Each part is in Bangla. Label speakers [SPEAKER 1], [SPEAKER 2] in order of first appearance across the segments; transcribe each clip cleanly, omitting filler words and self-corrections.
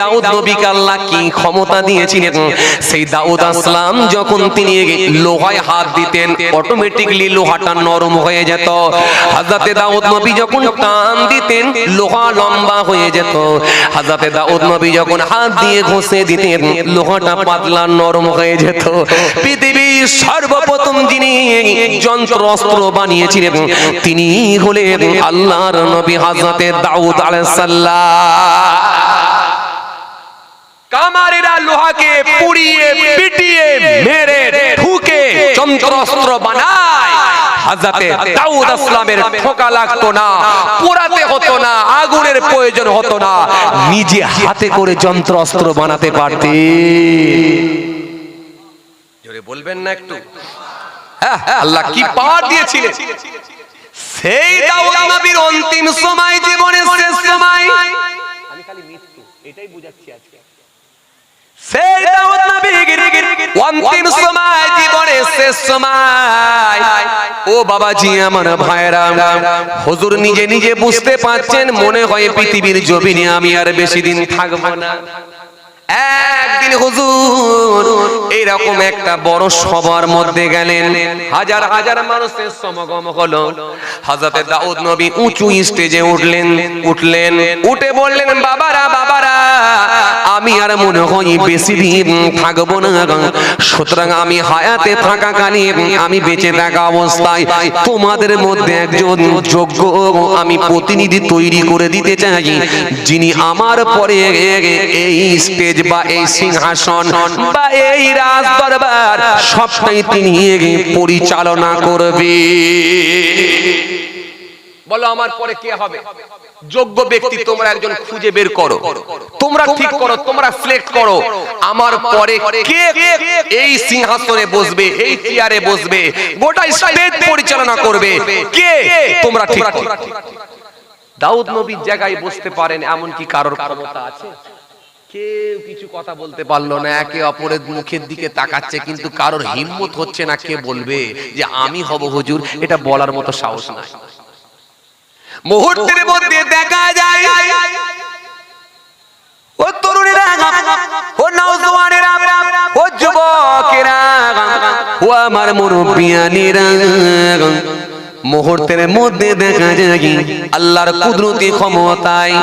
[SPEAKER 1] দাউদ নবীকে আল্লাহ কি ক্ষমতা দিয়েছিলেন, সেই দাউদ আসলাম যখন তিনি লোহায় হাত দিতেন অটোমেটিক্যালি লোহাটা নরম হয়ে যেত। হযরতে দাউদ নবী যখন টান দিতেন লোহা লম্বা হয়ে যেত। হযরতে দাউদ নবী যখন হাত দিয়ে ঘষে দিতেন লোহাটা পাতলা নরম হয়ে যেত। পৃথিবীর সর্বপ্রথম যিনি যন্ত্র অস্ত্র বানিয়েছিলেন তিনি হলেন আল্লাহর নবী হযরতে দাউদ আলাইহিস সালাম। কামারেরা লোহাকে পুড়িয়ে পিটিয়ে মেরে ঠুকে যন্ত্র অস্ত্র বানায়। হযরতে দাউদ আসলামের ঠোকা লাগতো না, পোড়াতে হতো না, আগুনের প্রয়োজন হতো না, নিজে হাতে করে যন্ত্র অস্ত্র বানাতে পারতে। জোরে বলবেন না একটু? আল্লাহ কি পাওয়ার দিয়েছিলেন। সেই দাউদ নবীর অন্তিম সময়, জীবনের শেষ সময়, আমি খালি মৃত্যু এটাই বুঝাচ্ছি আজকে। সেই দাউদ নবীর অন্তিম সময়, জীবনের শেষ সময়। ও বাবাজি আমার ভাইরা, হুজুর নিজে নিজে বুঝতে পারছেন মনে হয় পৃথিবীর জমিনে আমি আর বেশি দিন থাকবো না। একদিন হুজুর এরকম একটা বড় সভার মধ্যে গেলেন, হাজার হাজার মানুষের সমাগম হলো। হযরতে দাউদ নবী উঁচু স্টেজে উঠলেন, উঠে বললেন, বাবারা বাবারা, আমি আর মনে হয় বেশি দিন থাকবো না, সুতরাং আমি হায়াতে থাকাকালীন, আমি বেঁচে থাকা অবস্থায় তোমাদের মধ্যে একজন যোগ্য আমি প্রতিনিধি তৈরি করে দিতে চাই, যিনি আমার পরে এই স্টেজ বা এই সিংহাসন বা এই রাজ দরবার সবটাই তিনি পরিচালনা করবে। বলো আমার পরে কে হবে যোগ্য ব্যক্তি? তোমরা একজন খুঁজে বের করো, তোমরা ঠিক করো, তোমরা সিলেক্ট করো, আমার পরে কে এই সিংহাসনে বসবে, এই চেয়ারে বসবে, গোটা স্টেজ পরিচালনা করবে, কে? তোমরা ঠিক করো। দাউদ নবীর জায়গায় বসতে পারেন এমন কি কারোর ক্ষমতা আছে? কেউ কিছু কথা বলতে পারলো না, একে অপরের মুখের দিকে তাকাচ্ছে, কিন্তু কারোর হিম্মত হচ্ছে না কে বলবে যে আমি হব হুজুর, এটা বলার মতো সাহস নাই। মুহূর্তের মধ্যে দেখা যায় ও তরুণেরা, ও নওজওয়ানেরা, ও যুবকেরা, ও আমার মুরব্বিয়ানেরা, মুহূর্তের মধ্যে দেখা যায় আল্লাহর কুদরতি ক্ষমতায়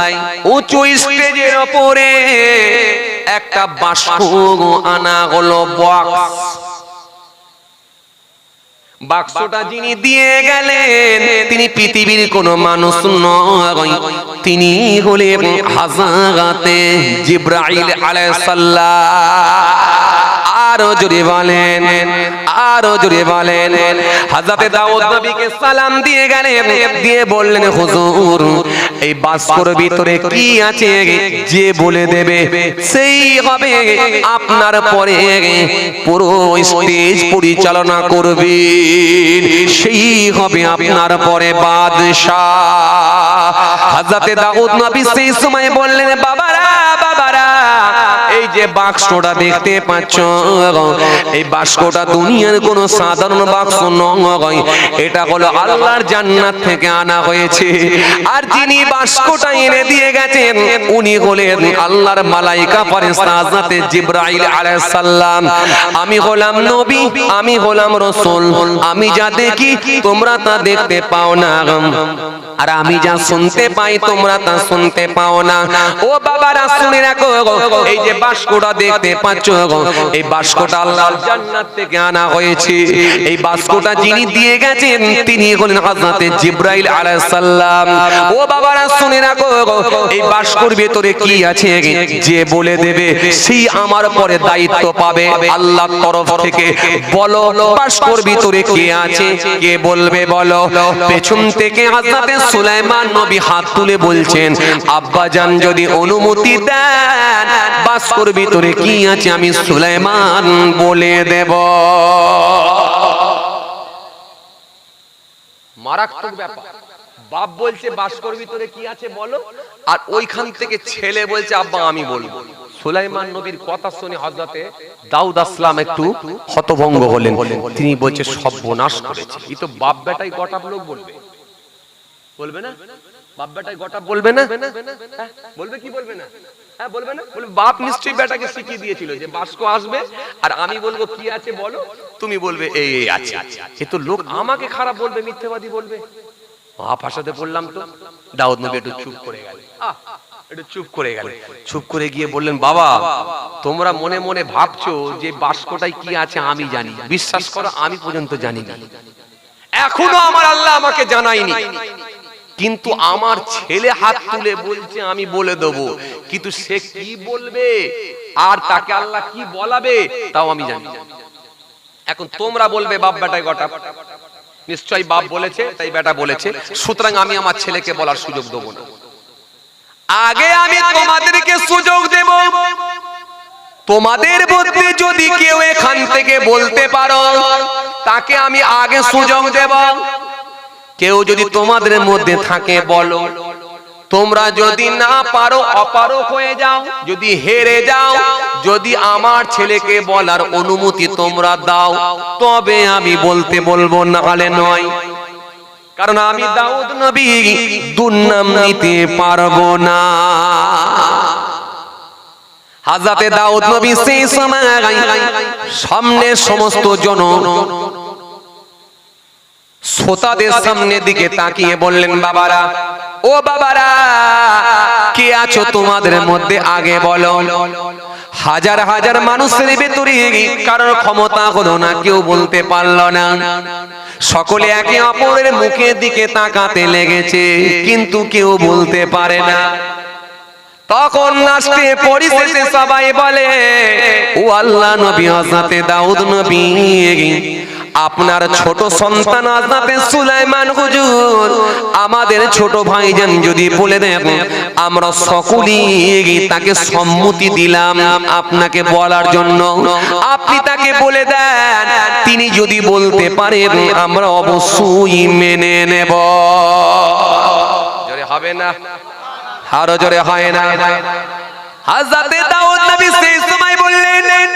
[SPEAKER 1] উঁচু স্টেজের উপরে একটা বাক্স আনা হলো। বাক্সটা যিনি দিয়ে গেলেন তিনি পৃথিবীর কোন মানুষ নয়, তিনি হলেন হযরতে জিবরাইল আলাইহিস সালাম। আরো জোরে বলেন, আরো জোরে বলেন। হযরতে দাউদ নবীকে সালাম দিয়ে গেলেন, দিয়ে বললেন, হুজুর এই বাক্সের ভিতরে কি আছে যে বলে দেবে সেই হবে আপনার পরে পুরো স্টেজ পরিচালনা করবে, সেই হবে আপনার পরে বাদশাহ। হযরতে দাউদ নবী সেই সময় বললেন, বাবারা বাবারা, এই যে বাক্সটা দেখতে পাচ্ছ, এই বাক্সটা দুনিয়ার কোন সাধারণ বাক্স নয়, এটা হলো আল্লাহর জান্নাত থেকে আনা হয়েছে। আর যিনি বাক্সটা এনে দিয়ে গেছেন উনি হলেন আল্লাহর মালায়েকা ফেরেশতা হযরতে জিবরাইল আলাইহিস সালাম। আমি হলাম নবী, আমি হলাম রাসূল, আমি যা দেখি তোমরা তা দেখতে পাও না, আর আমি যা শুনতে পাই তোমরা তা শুনতে পাও না। ও বাবারা শুনে রাখো, এই যে বাক্সটা দেখতে পাচ্ছ, এই বাক্সটা আল্লাহর জান্নাত থেকে আনা হয়েছে। এই বাক্সটা যিনি দিয়ে গেছেন তিনি হলেন হযরতে জিবরাইল আলাইহিস সালাম। ও বাবারা শুনে রাখো, এই বাক্সের ভিতরে কি আছে যে বলে দেবে সেই আমার পরে দায়িত্ব পাবে আল্লাহর তরফ থেকে। বলো বাক্সের ভিতরে কে আছে, কে বলবে বলো? পেছন থেকে হযরতে সুলাইমান নবী হাত তুলে বলছেন, আব্বা জান যদি অনুমতি দেন বাক্সের ভিতরে কি আছে আমি সুলাইমান বলে দেব। মারাত্মক ব্যাপার। বাপ বলছে বাক্সের ভিতরে কি আছে বলো, আর ওইখান থেকে ছেলে বলছে আব্বা আমি বলবো। সুলাইমান নবীর কথা শুনে হযরতে দাউদ আসলাম একটু হতভম্ব হলেন। তিনি বলছে সর্বনাশ করেছে, এই তো বাপ বেটাই গোটা লোক বলবে, বলবে না? বাপ বেটাই গোটা বলবে না? বলবে কি বলবে না? হ্যাঁ বলবে না? বলবে বাপ নিশ্চয়ই বেটাকে শিখিয়ে দিয়েছিল যে বাস্ক আসবে আর আমি বলবো কি আছে বলো, তুমি বলবে এই এই আছে। এ তো লোক আমাকে খারাপ বলবে, মিথ্যাবাদী বলবে। ভাষাতে বললাম তো। দাউদ নবী একটু চুপ করে গেলেন, একটু চুপ করে গেলেন। চুপ করে গিয়ে বললেন, বাবা তোমরা মনে মনে ভাবছো যে বাস্কটাই কি আছে আমি জানি, বিশ্বাস করো আমি পর্যন্ত জানি না, এখনো আমার আল্লাহ আমাকে জানায়নি। কিন্তু আমার ছেলে হাত তুলে বলছে আমি বলে দেবো, কিন্তু সে কি বলবে আর তাকে আল্লাহ কি বলাবে তাও আমি জানি। এখন তোমরা বলবে বাপ বেটায় গোটা, নিশ্চয়ই বাপ বলেছে তাই বেটা বলেছে, সুতরাং আমি আমার ছেলেকে বলার সুযোগ দেবো না। আগে আমি তোমাদেরকে সুযোগ দেব, তোমাদের মধ্যে যদি কেউ এখান থেকে বলতে পারো তাকে আমি আগে সুযোগ দেব। কেউ যদি তোমাদের মধ্যে থাকে বলো, তোমরা যদি না পারো অপারক হয়ে যাও, যদি হেরে যাও, যদি আমার ছেলেকে বলার অনুমতি তোমরা দাও তবে আমি বলতে বলবো, নাহলে নয়। কারণ আমি দাউদ নবী দুর্নাম নিতে পারবো না। হযরতে দাউদ নবী সেই সময় সামনে সমস্ত জন শ্রোতাদের সামনে দিকে তাকিয়ে বললেন, বাবারা ও বাবারা কে আছো তোমাদের মধ্যে আগে বলো। হাজার হাজার মানুষের ভেতরে কারোর ক্ষমতা হলো না, কেউ বলতে পারলো না। সকলে একে অপরের মুখের দিকে তাকাতে লেগেছে, কিন্তু কেউ বলতে পারে না। তখন লাস্টে পরিশেষে সবাই বলে, ও আল্লাহ নবী হযরতে দাউদ নবী, আপনার ছোট সন্তান হযরতে সুলাইমান হুজুর আমাদের ছোট ভাইজান যদি বলে দেন, আমরা সকলেই তাকে সম্মতি দিলাম আপনাকে বলার জন্য, আপনি তাকে বলে দেন, তিনি যদি বলতে পারেন আমরা অবশ্যই মেনে নেব। জোরে হবে না? আরো জোরে হয় না? হযরতে দাউদ নবী সেই সময় বললেন,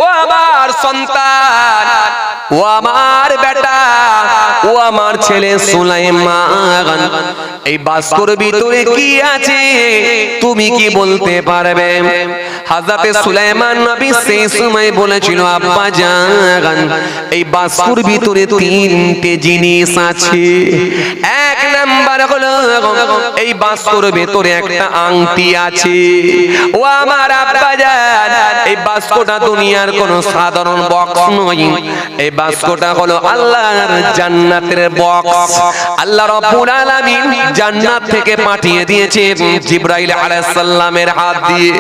[SPEAKER 1] ও আমার সন্তান, ও আমার বেটা, ও আমার ছেলে সুলাইমান, এই বাস্কর ভিতরে কি আছে তুমি কি বলতে পারবে? হযরতে সুলাইমান নবী সেই সময় বলেছিল, আব্বা জান এই বাস্কর ভিতরে তিনটে জিনিস আছে। এক নাম্বার হলো এই বাস্কর ভিতরে একটা আংটি আছে। ও আমার আব্বা জান, এই বাস্কটা দুনিয়ার কোন সাধারণ বক্স নয়, এই বাস্কটা হলো আল্লাহর জান্নাতের বক্স। আল্লাহ রাব্বুল আলামিন জান্নাত থেকে পাঠিয়ে দিয়েছে জিবরাইল আলাইহিস সালামের হাত দিয়ে।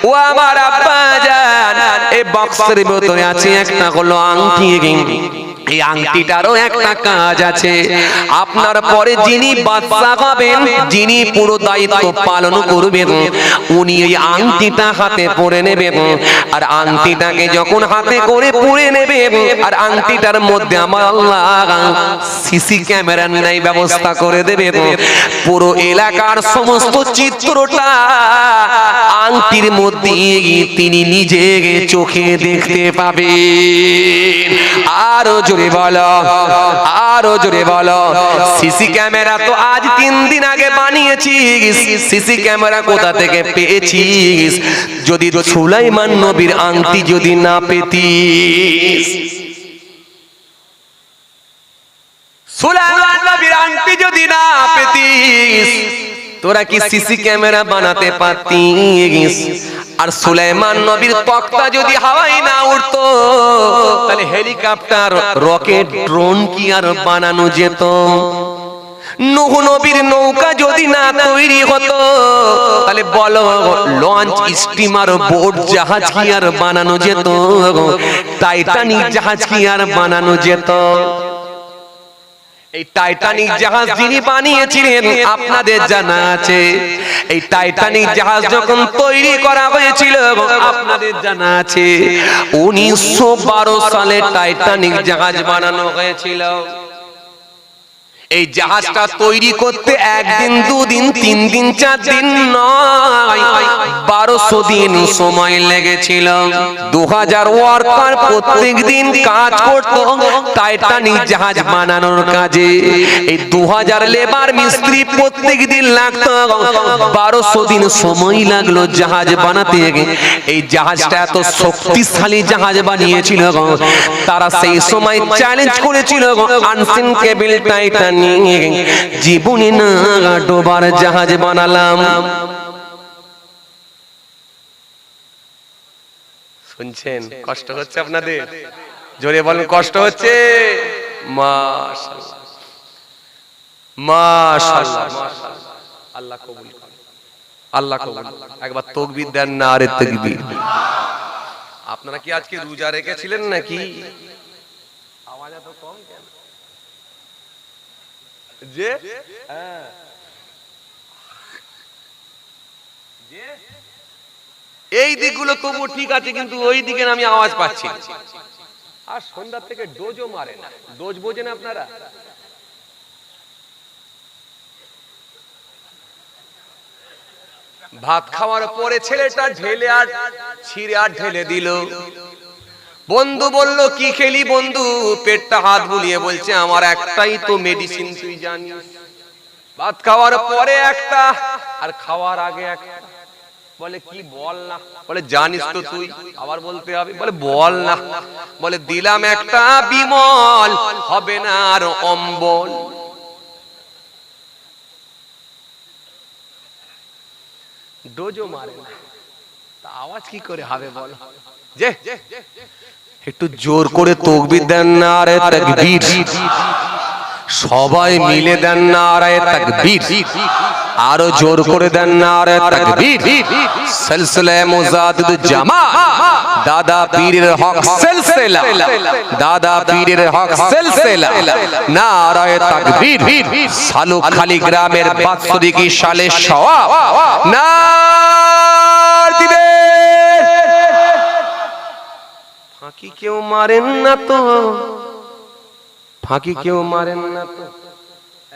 [SPEAKER 1] ও আমার আব্বা জান, এই বক্সের ভিতরে আছে একটা হলো আংটি। এই আংটিটারও একটা কাজ আছে, আপনার পরে যিনি বাদশা হবেন, যিনি পুরো দায়িত্ব পালন করবেন, উনি এই আংটিটা হাতে পরে নেবেন। আর আংটিটাকে যখন হাতে করে পরে নেবেন, আর আংটিটার মধ্যে আমার আল্লাহ সিসি ক্যামেরা নাই ব্যবস্থা করে দেবেন। পুরো এলাকার সমস্ত চিত্রটা আংটির মধ্যে তিনি নিজে চোখে দেখতে পাবেন। আরো জোরে বলো, আরো জোরে বলো। সিসি ক্যামেরা তো আজ 3 দিন আগে বানিয়েছিস, সিসি ক্যামেরা কোথা থেকে পেয়েছিস? যদি সুলাইমান নবীর আংটি যদি না পেতিস, সুলাইমান নবীর আংটি যদি না পেতিস, তোরা কি সিসি ক্যামেরা বানাতে পারতিস? আর সুলাইমান নবীর তক্তা যদি হাওয়ায় না উঠতো, তাহলে হেলিকপ্টার, রকেট, ড্রোন কি আর বানানো যেত? নূহ নবীর নৌকা যদি না তৈরি হতো, তাহলে বলো লঞ্চ, স্টিমার, বোট, জাহাজ কি আর বানানো যেত? টাইটানিক জাহাজ কি আর বানানো যেত? এই টাইটানিক জাহাজ যিনি বানিয়েছিলেন আপনাদের জানা আছে। এই টাইটানিক জাহাজ যখন তৈরি করা হয়েছিল আপনাদের জানা আছে 1912 সালে টাইটানিক জাহাজ বানানো হয়েছিল। এই জাহাজটা তৈরি করতে একদিন দুদিন 3 দিন 4 দিন নয়, 1200 দিন সময় লেগেছিল। 2000 ওয়ার্কার প্রত্যেক দিন কাজ করত টাইটানিক জাহাজ বানানোর কাজে। এই 2000 লেবার মিস্ত্রি প্রত্যেক দিন লাগতো, 1200 দিন সময় লাগলো জাহাজ বানাতে। এই জাহাজটা এত শক্তিশালী জাহাজ বানিয়েছিল, তারা সেই সময় চ্যালেঞ্জ করেছিল আনসিঙ্কেবল টাইটানিক, জীবনে না ডোবার জাহাজ বানালাম। শুনছেন? কষ্ট হচ্ছে আপনাদের? জোরে বলেন, কষ্ট হচ্ছে? মাশাআল্লাহ মাশাআল্লাহ মাশাআল্লাহ, আল্লাহ কবুল করুন, আল্লাহ কবুল। একবার তাকবীর দেন না, আরে তাকবীর। আপনারা কি আজকে রোজা রেখেছিলেন নাকি? আওয়াজ এত কম কেন? যে এই দিকগুলো তবু ঠিক আছে, কিন্তু ওই দিকে আমি আওয়াজ পাচ্ছি। আর সন্ধ্যা থেকে ডোজও মারে না। ডোজ বোঝেন আপনারা? ভাত খাওয়ার পরে ছেলেটা ঢেলে আর ছিঁড়ে আর ঢেলে দিল। বন্ধু বলল, কি খেলি বন্ধু? পেটটা হাত বুলিয়ে বলছে, আমার একটাই তো মেডিসিন, তুই জানিস। ভাত খাওয়ার পরে একটা আর খাওয়ার আগে একটা। বলে কি? বল না। বলে জানিস তো তুই। আবার বলতে হবে। বলে বল না। বলে দিলাম একটা বিমল, হবে না আর অম্বল। ডোজও মারে না, তা আওয়াজ কি করে হবে বলো? যে একটু জোর করে তাকবীর দেন না, আরে তাকবীর। সবাই মিলে দেন না, আরে তাকবীর। আরো জোর করে দেন না, আরে তাকবীর। সিলসিলা মুজাদ্দিদ জামাত দাদা পীরের হক সিলসিলা, দাদা পীরের হক সিলসিলা, নারায়ে তাকবীর। সালুখালী গ্রামের বাৎসরিকী সালে সওয়াব, নারে দিবে। ফাঁকি কেউ মারেন না তো, ফাঁকি কেউ মারেন না তো,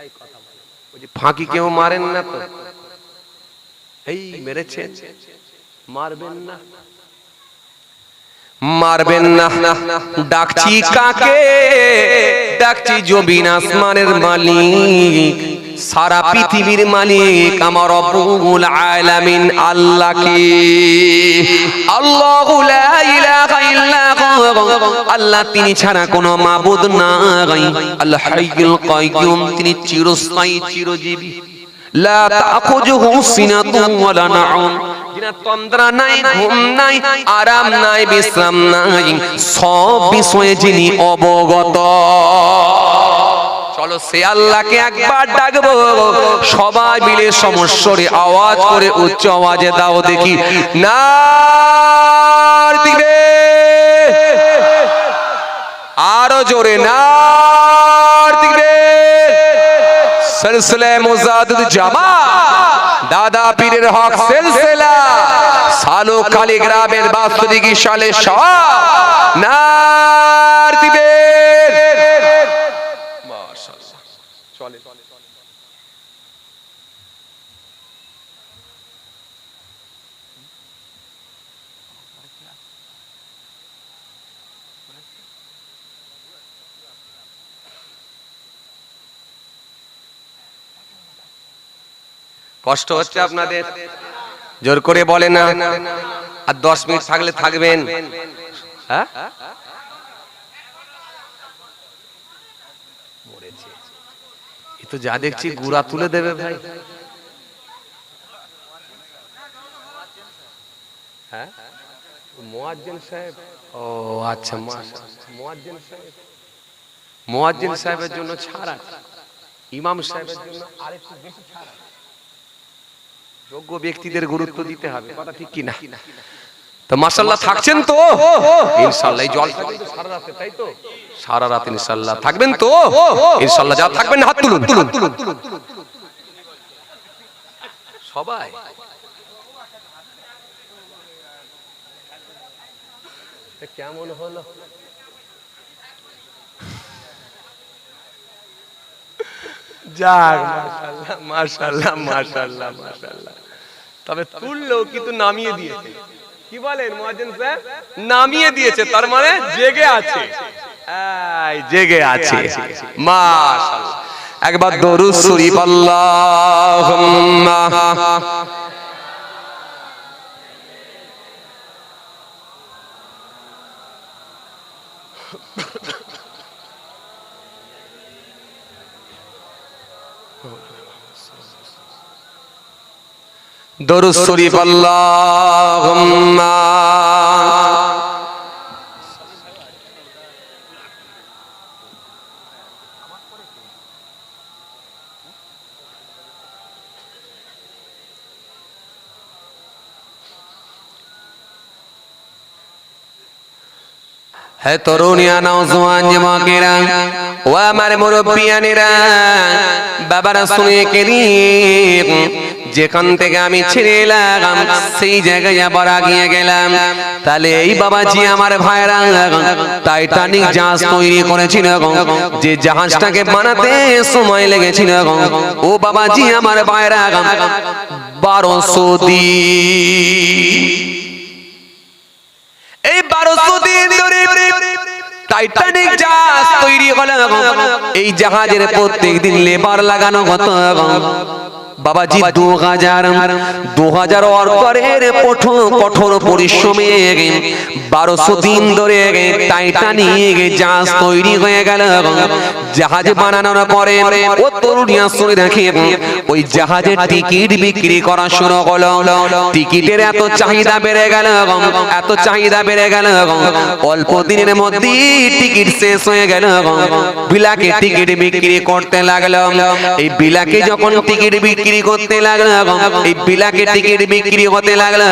[SPEAKER 1] এই কথা বলেন, ওই যে ফাঁকি কেউ মারেন না তো। এই মেরেছেন, মারবেন না, মারবেন না। ডাকছি কাকে? ডাকছি জবিন আসমানের মালিক, সারা পৃথিবীর মালিক আমার রব্বুল আলামিন আল্লাহকে। আল্লাহু লা ইলাহা ইল্লা হু, আল্লাহ তিনি ছাড়া কোনো মাবুদ নাই। আল হাইয়ুল কাইয়ুম, তিনি চিরস্থায়ী চিরজীবী। লা তাখুযুহু সিনাতুন ওয়ালা নাউম, যিনার তন্দ্রা নাই, ঘুম নাই, আরাম নাই, বিশ্রাম নাই, সব বিষয়ে যিনি অবগত। চলো সে আল্লাহকে একবার ডাকবো, সবাই মিলে সমস্বরে আওয়াজ করে উচ্চ আওয়াজে দাও দেখি, নারে দিবে। আরো জোরে নারে দিবে। সিলসিলা মুজাদ্দিদ জামাত দাদা পীরের হক সিলসিলা, সালুখালী গ্রামের বাৎসরিকী সালে সওয়াব, নারে দিবে। মাশাআল্লাহ। চলে কষ্ট হচ্ছে আপনাদের? জোর করে বলে না। আর 10 মিনিট থাকলে থাকবেন। হ্যাঁ, এ তো যা দেখছি গুড়া তুলে দেবে ভাই। হ্যাঁ, মুয়াজ্জিন সাহেব। ও আচ্ছা, মুয়াজ্জিন সাহেব, মুয়াজ্জিন সাহেবের জন্য ছাড় আছে, ইমাম সাহেবের জন্য আরেকটু বেশি ছাড় আছে। যোগ্য ব্যক্তিদের গুরুত্ব দিতে হবে, কথা ঠিক কি না? তো মাশাআল্লাহ থাকছেন তো ইনশাআল্লাহ? এই জল সারা রাতে, তাই তো? সারা রাত ইনশাআল্লাহ থাকবেন তো ইনশাআল্লাহ? যা থাকবেন হাত তুলুন, সবাই। কেমন হলো? যাক মাশাআল্লাহ মাশাআল্লাহ মাশাআল্লাহ মাশাআল্লাহ। তবে তুললেও কিন্তু নামিয়ে দিয়েছে। কি বলেন মুয়াজ্জিন সাহেব? নামিয়ে দিয়েছে, তার মানে জেগে আছে। এই জেগে আছে মাশাআল্লাহ। একবার দরুদ শরীফ আল্লাহুম্মা দরুদ শরীফ আল্লাহুম্মা হে তরুণিয়া নওজোয়ান যুবকেরা ও আমার মুরব্বিয়ানেরা বাবারা শুনে কেরিম, যেখান থেকে আমি ছেড়ে এলাম সেই জায়গায় আবার আগিয়ে গেলাম। তাহলে এই বাবাজি আমার ভাইরা টাইটানিক জাহাজ তৈরি করেছিল, যে জাহাজটাকে বানাতে সময় লেগেছিল ও বাবাজি আমার ভাইরা 1200 দিন। এই 1200 দিন ধরে টাইটানিক জাহাজ তৈরি হলো। এই জাহাজের প্রত্যেক দিন লেবার লাগানো হতো বাবাজি 2000 ওয়ার্কারের কঠোর পরিশ্রমে 1200 দিন ধরে টাইটানিক জাহাজ তৈরি হয়ে গেল। জাহাজ বানানোর পরে ও তরুণিয়া শুনে রাখি, ওই জাহাজের টিকিট বিক্রি করা শুরু হলো। টিকিটের এত চাহিদা বেড়ে গেল, এত চাহিদা বেড়ে গেল, অল্প দিনের মধ্যেই টিকিট শেষ হয়ে গেল। বিলাকে টিকিট বিক্রি করতে লাগলো। এই বিলাকে যখন টিকিট বিক্রি করতে লাগলো, এই বিলাকে টিকিট বিক্রি হতে লাগলো।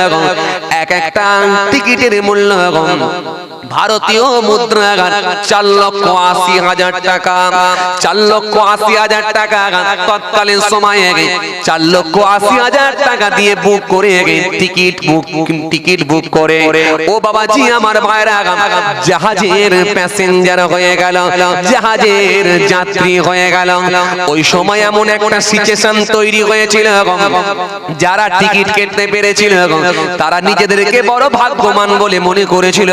[SPEAKER 1] এক একটা টিকিটের মূল্য ভারতীয় মুদ্রা 4,80,000 টাকা। 4,80,000 টাকা তৎকালীন সময়ে 4,80,000 টাকা দিয়ে বুক করে টিকিট বুক করে ও বাবাজি আমার ভাইরা জাহাজের প্যাসেঞ্জার হয়ে গেল, জাহাজের যাত্রী হয়ে গেল। ওই সময় এমন একটা সিচুয়েশন তৈরি হয়েছিল, যারা টিকিট কেটে পেরেছিল তারা নিজেদেরকে বড় ভাগ্যবান বলে মনে করেছিল,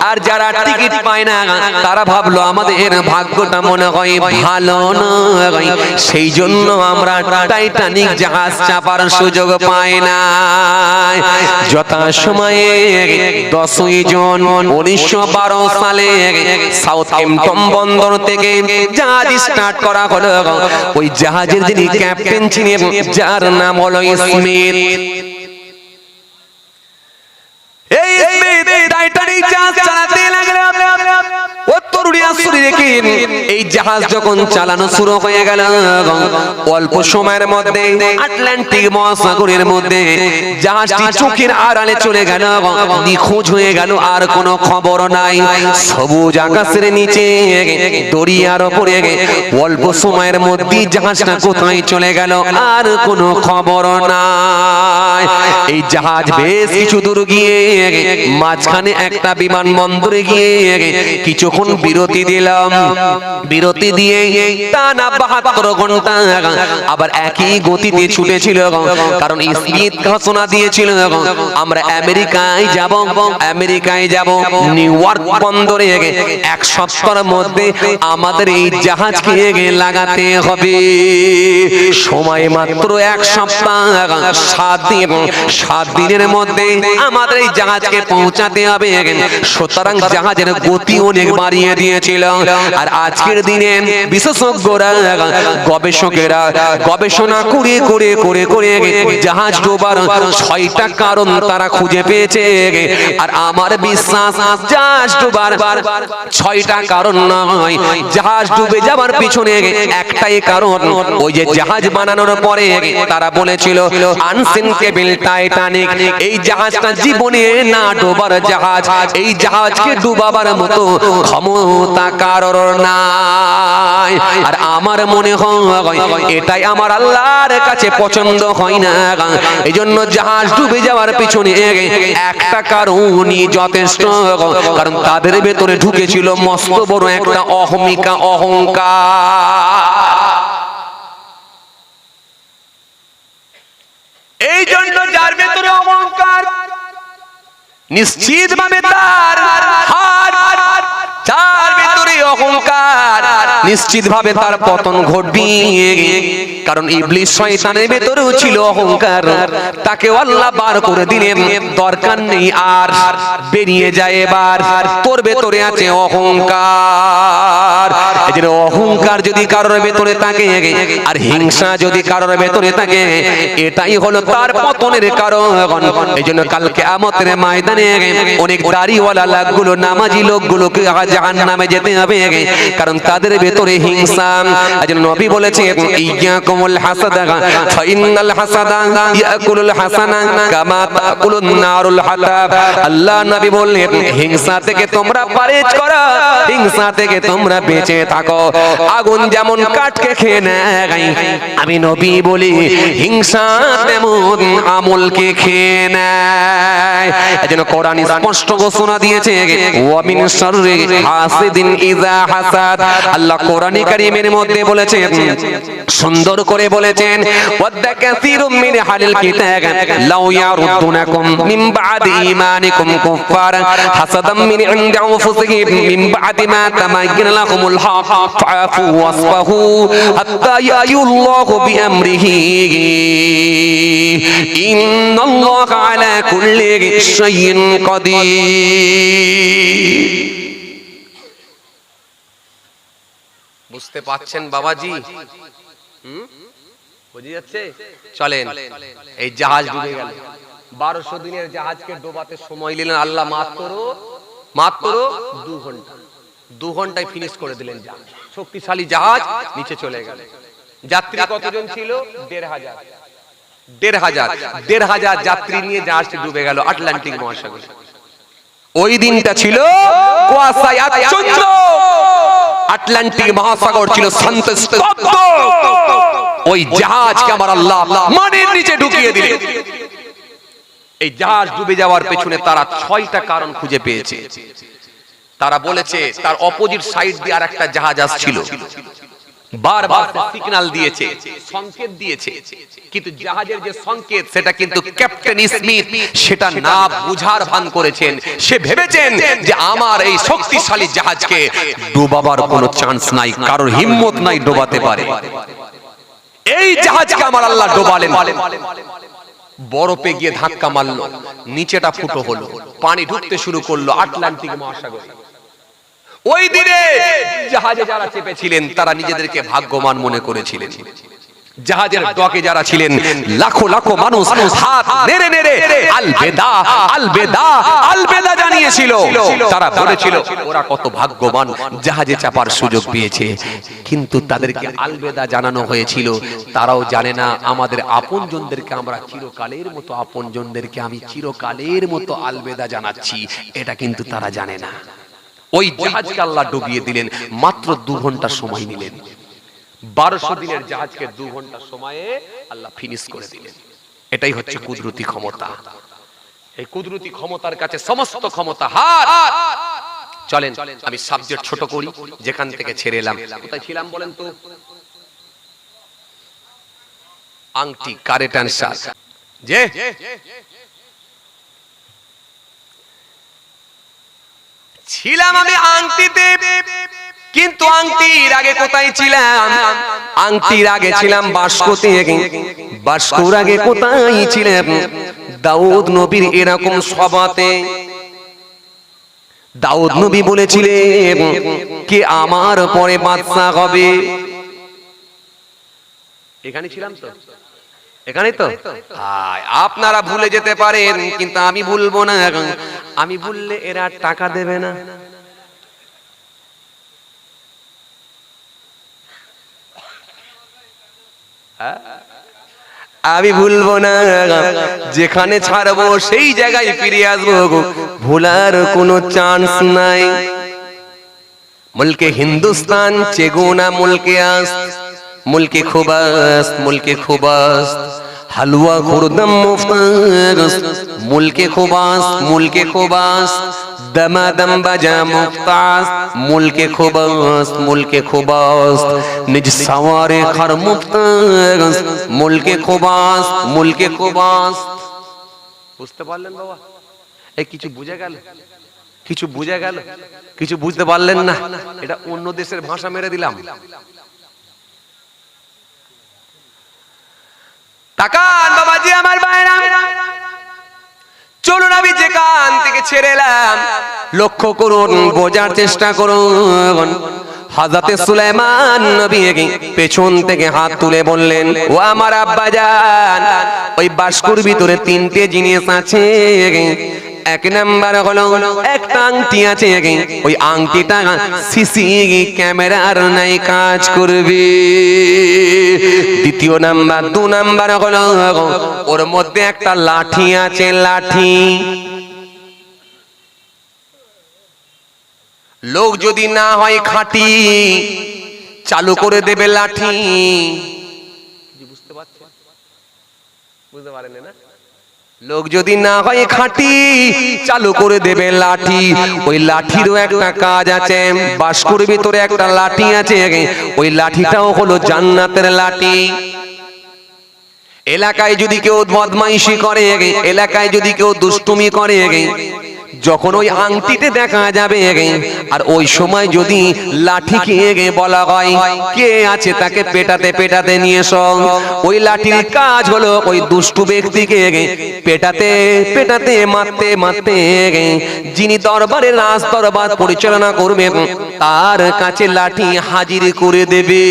[SPEAKER 1] আর যারা টিকিট পায় না তারা ভাবলো আমাদের ভাগ্যটা মনে হয় ভালো নয়, সেই জন্য আমরা টাইটানিক জাহাজ চাপার সুযোগ পাই না। যথা সময়ে 10ই জুন 1912 সালে সাউথহ্যাম্পটন বন্দর থেকে জাহাজ স্টার্ট করা হলো। ওই জাহাজের যিনি ক্যাপ্টেন ছিলেন, যার নাম হলো স্মিথ। এই স্মিথ টাইটানিক জাহাজ চালাতে লাগলেন। এই জাহাজ যখন চালানো শুরু হয়ে গেল, অল্প সময়ের মধ্যে আটলান্টিক মহাসাগরের মধ্যে জাহাজটি চোখের আড়ালে চলে গেল, নিখোঁজ হয়ে গেল, আর কোনো খবর নাই। সবুজ আকাশের নিচে দরিয়ার উপরে অল্প সময়ের মধ্যে জাহাজটা কোথায় চলে গেল আর কোনো খবর নাই। এই জাহাজ বেশ কিছু দূর গিয়ে মাঝখানে একটা বিমানবন্দরে গিয়ে কিছুক্ষণ বিরতি দিলাম। বিরতি দিয়ে টানা 72 ঘন্টা আবার একই গতিতে ছুটেছিল, কারণ স্মিথ ঘোষণা দিয়েছিল আমরা আমেরিকায় যাব। নিউ ইয়র্ক বন্দরে 1 সপ্তাহের মধ্যে আমাদের এই জাহাজকে লাগাতে হবে। সময় মাত্র 1 সপ্তাহ, 7 দিনের মধ্যে আমাদের এই জাহাজকে পৌঁছাতে হবে। সুতরাং জাহাজের গতি অনেক বাড়িয়ে দিয়েছিল। আর আজকের দিনে বিশেষজ্ঞরা, গবেষকেরা গবেষণা করে জাহাজ ডোবার 6টা কারণ তারা খুঁজে পেয়েছে। আর আমার বিশ্বাস জাহাজ ডোবার 6টা কারণ নয়, জাহাজ ডুবে যাবার পিছনে একটাই কারণ। ওই যে জাহাজ বানানোর পরে তারা বলেছিল আনসিঙ্কেবল টাইটানিক, এই জাহাজটা জীবনে না ডোবার জাহাজ, এই জাহাজকে ডুবাবার মতো ক্ষমতা কারোর নাই। আর আমার মনে হয় এটাই আমার আল্লাহর কাছে পছন্দ হয় না। এই জন্য জাহাজ ডুবে যাওয়ার পিছনে একটা কারণই যথেষ্ট, কারণ তাদের ভেতরে ঢুকেছিল মস্ত বড় একটা অহমিকা, অহংকার। এই জন্য যার ভেতরে অহংকার নিশ্চিতভাবে তার হার, যার ভেতরে অহংকার নিশ্চিতভাবে তার পতন ঘটবে। কারণ ইবলিস শয়তানের ভেতরেও ছিল অহংকার, তাকে আল্লাহ বার করে দিলেন, দরকার নেই আর, বেরিয়ে যায় এবার। তোর ভেতরে আছে অহংকার। এই যে অহংকার যদি কারোর ভেতরে থাকে আর হিংসা যদি কারোর ভেতরে থাকে, এটাই হলো তার পতনের কারণ। এই জন্য কাল কিয়ামতের ময়দানে অনেক দাড়িওয়ালা লোকগুলো, নামাজি লোকগুলোকে জাহান্নামে যেতে হবে, কারণ তাদের ভেতরে হিংসা। আজ নবী বলেছেন ইয়াকুমুল হাসাদা ফাইনাল হাসাদা ইয়াকুলুল হাসানা কামা তাকুলুন নারুল হাতাব। আল্লাহ নবী বললেন হিংসা থেকে তোমরা পরহেজ করো, হিংসা থেকে তোমরা বেঁচে থাকো। আগুন যেমন কাঠকে খেয়ে নেয়, আমি নবী বলি হিংসা তেমন আমলকে খেয়ে নেয়। এজন্য কোরআন স্পষ্ট ঘোষণা দিয়েছে ওয়া মিন শাররি হাসিদিন ইযা হাসাদ। আল্লাহ কোরআনে কারীমের মধ্যে বলেছেন, সুন্দর করে বলেছেন ওয়াদ্দা কাসীরুম মিন আহলিল কিতাব লাউ ইয়ারুদ্দুনাকুম মিন বাদি ঈমানিকুম কুফফারা হাসাদাম মিন ইনদি আনফুসিহিম মিন বাদি মা তামায়্যানা লাহুমুল হক ফাআফু ওয়াসফাহু হাত্তা ইয়ায়ুল্লাহু বিআমরিহি ইন্নাল্লাহা আলা কুল্লি শাইইন কাদির। বুঝতে পাচ্ছেন বাবাজি? বুঝে যাচ্ছে? চলেন, এই জাহাজ ডুবে গেল। 1200 দিনের জাহাজকে ডোবাতে সময় নিলেন আল্লাহ মাত্র 2 ঘন্টা। 2 ঘন্টায় ফিনিশ করে দিলেন জাহাজ। শক্তিশালী জাহাজ নিচে চলে গেল। যাত্রী কতজন ছিল? 1,500 যাত্রী নিয়ে জাহাজটি ডুবে গেল আটলান্টিক মহাসাগরে। ওই দিনটা ছিল কুয়াশায় আচ্ছন্ন, আটলান্টিক মহাসাগর ছিল শান্ত স্তব্ধ। ওই জাহাজকে আমার আল্লাহ মাটির নিচে ঢুকিয়ে দিলেন। এই জাহাজ ডুবে যাওয়ার পেছনে তারা 6টা কারণ খুঁজে পেয়েছে। তারা বলেছে তার অপোজিট সাইড দিয়ে আরেকটা জাহাজ আসছিল, বারবার সিগন্যাল দিয়েছে, সংকেত দিয়েছে, কিন্তু জাহাজের যে সংকেত সেটা কিন্তু ক্যাপ্টেন স্মিথ সেটা না বুঝার ভান করেছেন। সে ভেবেছেন যে আমার এই শক্তিশালী জাহাজকে ডোবাবার কোনো চান্স নাই, কারোর হিম্মত নাই ডোবাতে পারে। এই জাহাজকে আমার আল্লাহ ডোবালেন। বরফে গিয়ে ধাক্কা মারলো, নিচেটা ফুটো হলো, পানি ঢুকতে শুরু করলো আটলান্টিক মহাসাগরে। ওই দিনে জাহাজে যারা চেপেছিলেন তারা নিজেদেরকে ভাগ্যবান মনে করেছিলেন। জাহাজের ডকে যারা ছিলেন লাখো লাখো মানুষ হাত নেড়ে নেড়ে আলবেদা আলবেদা আলবেদা জানিয়েছিল। তারা বলেছিল ওরা কত ভাগ্যবান, জাহাজে চাপার সুযোগ পেয়েছে। কিন্তু তাদেরকে আলবেদা জানানো হয়েছিল, তারাও জানে না আমাদের আপনজনদেরকে আমরা চিরকালের মতো, আপনজনদেরকে আমি চিরকালের মতো আলবেদা জানাচ্ছি, এটা কিন্তু তারা জানে না। ওই জাহাজকে আল্লাহ ডুবিয়ে দিলেন, মাত্র 2 ঘন্টা সময় নিলেন। 1200 দিনের জাহাজকে 2 ঘন্টা সময়ে আল্লাহ ফিনিশ করে দিলেন। এটাই হচ্ছে কুদরতি ক্ষমতা। এই কুদরতি ক্ষমতার কাছে সমস্ত ক্ষমতা হার। চলেন আমি সাবজেক্ট ছোট করি, যেখান থেকে ছেড়ে এলাম। কোথায় ছিলাম বলেন তো? আংটি, কারেক্ট অ্যানসার। যে ছিলাম আমি আংটিতে, কিন্তু আংটির আগে কোথায় ছিলাম? আংটির আগে ছিলাম বাস্কতে। বাস্কর আগে কোথায় ছিলাম? দাউদ নবীর এরকম সভাতে দাউদ নবী বলেছিলেন কে আমার পরে বাদশা হবে। এখানে ছিলাম তো, এখানে তো। আপনারা ভুলে যেতে পারেন, কিন্তু আমি ভুলবো না। আমি ভুললে এরা টাকা দেবে না। আমি ভুলবো না, যেখানে ছাড়বো সেই জায়গায় ফিরে আসবো, ভুলার কোনো চান্স নাই। মুলকে হিন্দুস্তান চেগুনা মুলকে আস, মুলকে খুবাস, মুলকে খুবাস হালুয়া খুরদম মুফতাস, মুলকে খুবাস, মুলকে খুবাস दमादम बजा मुफ्तास मुल्के खुबास निज सवारे खर मुफ्तास मुल्के खुबास বুঝতে পারলেন বাবা এই কিছু বুঝে গেল কিছু বুঝতে পারলেন না এটা অন্য দেশের ভাষা মেরে দিলাম তাকান বাবাজি আমার ভাইরা চলুন আমি যেখান থেকে ছেড়ে এলাম লক্ষ্য করুন বোঝার চেষ্টা করুন হযরত সুলাইমান নবী পেছন থেকে হাত তুলে বললেন ও আমার আব্বাজান ওই বাস্কুর ভিতরে তিনটে জিনিস আছে এক নাম্বার হলো একটা আংটি আছে ওই আংটিটা সিসি ক্যামেরার নাই কাজ করবে দ্বিতীয় নাম্বার দু নাম্বার হলো ওর মধ্যে একটা লাঠি আছে লাঠি লোক যদি না হয় খাঁটি চালু করে দেবে লাঠি বুঝতে পারছেন বুঝতে পারেন না লোক যদি না হয় খাঁটি চালু করে দেবে লাঠি ওই লাঠিরও একটা কাজ আছে বাস্কুর ভিতরে একটা লাঠি আছে ওই লাঠিটাও হলো জান্নাতের লাঠি এলাকায় যদি কেউ বদমাইশি করে এলাকায় যদি কেউ দুষ্টুমি করে যখন ওই আংটিতে দেখা যাবে আর ওই সময় যদি লাঠিকে বলা হয় কে আছে তাকে পেটাতে নিয়ে এসো ওই লাঠির কাজ হলো ওই দুষ্টু ব্যক্তিকে পেটাতে মারতে যিনি দরবারে রাজ দরবার পরিচালনা করবে তার কাছে লাঠি হাজির করে দেবে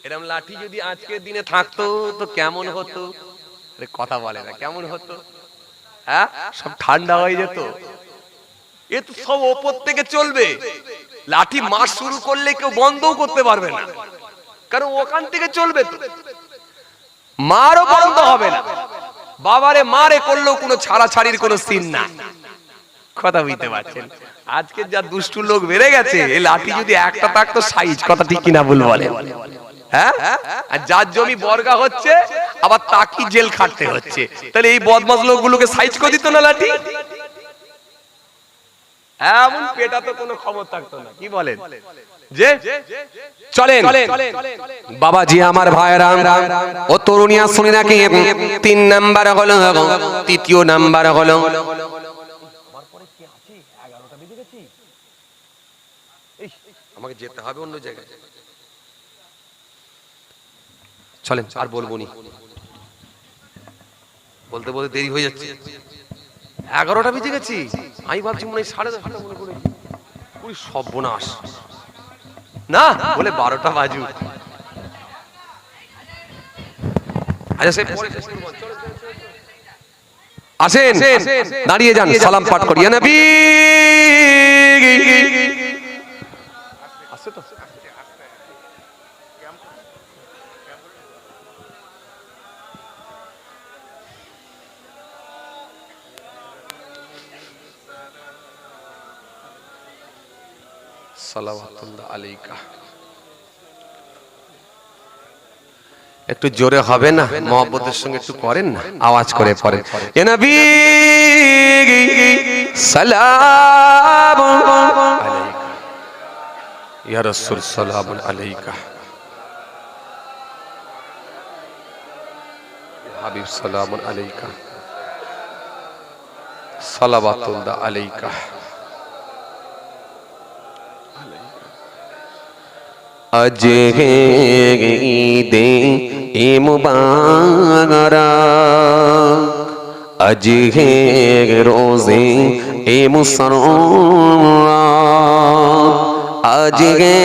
[SPEAKER 1] এরকম লাঠি যদি আজকের দিনে থাকতো তো কেমন হতো কথা বলে না কেমন হতো হ্যাঁ সব ঠান্ডা হয়ে যেত এ তো সব ওপর থেকে চলবে লাঠি মার শুরু করলে কেউ বন্ধও করতে পারবে না কারণ ওখান থেকে চলবে তো মারও বন্ধ হবে না বাবারে মারে করলেও কোনো ছাড়াছাড়ির কোনো সিন না কথা বুঝতে পারছেন আজকে যা দুষ্টু লোক বেড়ে গেছে এই লাঠি যদি একটা থাকতো সাইজ কথা ঠিক কিনা ভুল বলে হ্যাঁ আর যার জমি বর্গা হচ্ছে আবার তাকি জেল খাটতে হচ্ছে তাহলে এই বদমাশ লোকগুলোকে সাইজ করে দিত না লাঠি এমন পেটা তো কোনো খবর থাকতো না কি বলেন যে চলেন বাবাজি আমার ভাইরা ও তরুণিয়া শুনে নাকি 3 নাম্বার হলো তৃতীয় নাম্বার হলো আমাকে যেতে হবে অন্য জায়গায় চলেন আর বলবো নি বলতে বলতে দেরি হয়ে যাচ্ছে 11টা বেজে গেছি আমি ভাবছি মনে হয় 10:30 মনে করেছি ওই সর্বনাশ না বলে 12টা বাজু আচ্ছা সে আসেন দাঁড়িয়ে যান সালাম পাঠ করি ইয়া নবী আসে তো সালাওয়াতুল্লাহ আলাইকা একটু জোরে হবে না মহব্বতের সঙ্গে একটু করেন না আওয়াজ করে পড়েন ইয়া নবী সালাম আলাইকা ইয়া রাসূল সালাম আলাইকা হাবিব সালাম আলাইকা সালাওয়াতুল্লাহ আলাইকা আজ হে ঈদে মুবারক আজ হে রোজে মুসররত আজ হে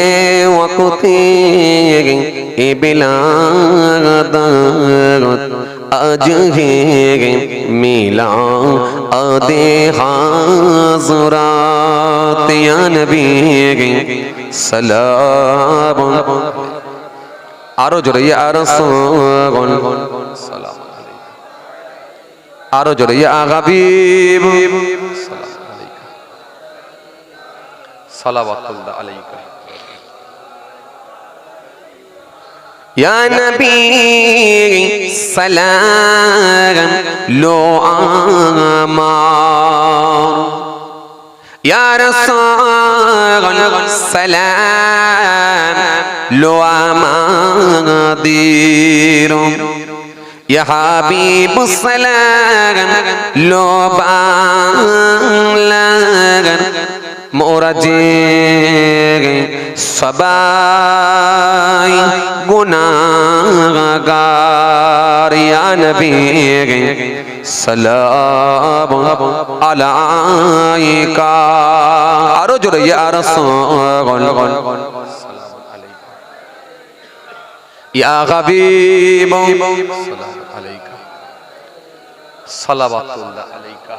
[SPEAKER 1] ওয়াক্তে বিলাদত আজ হে মিলাদ হাজরাত ইয়া নবী সালাম আরো জোরে ইয়া রাসূল সালাম আলাইকা আরো জোরে ইয়া হাবিব সালাম আলাইকা সালাওয়াতুল্লাহ আলাইকা ইয়া নবী সালাম লো আমা ইয়া রাসূল সালাম লো আমাদের, ইয়া হাবিব সালাম লো বাংলার, মোরা যে সবাই গুনাহগার, ইয়া নবী সালাম আলাইকা। আরো জোরে ইয়া রাসূল ইয়া হাবিব সালাম আলাইকা সালাওয়াতুল্লাহ আলাইকা।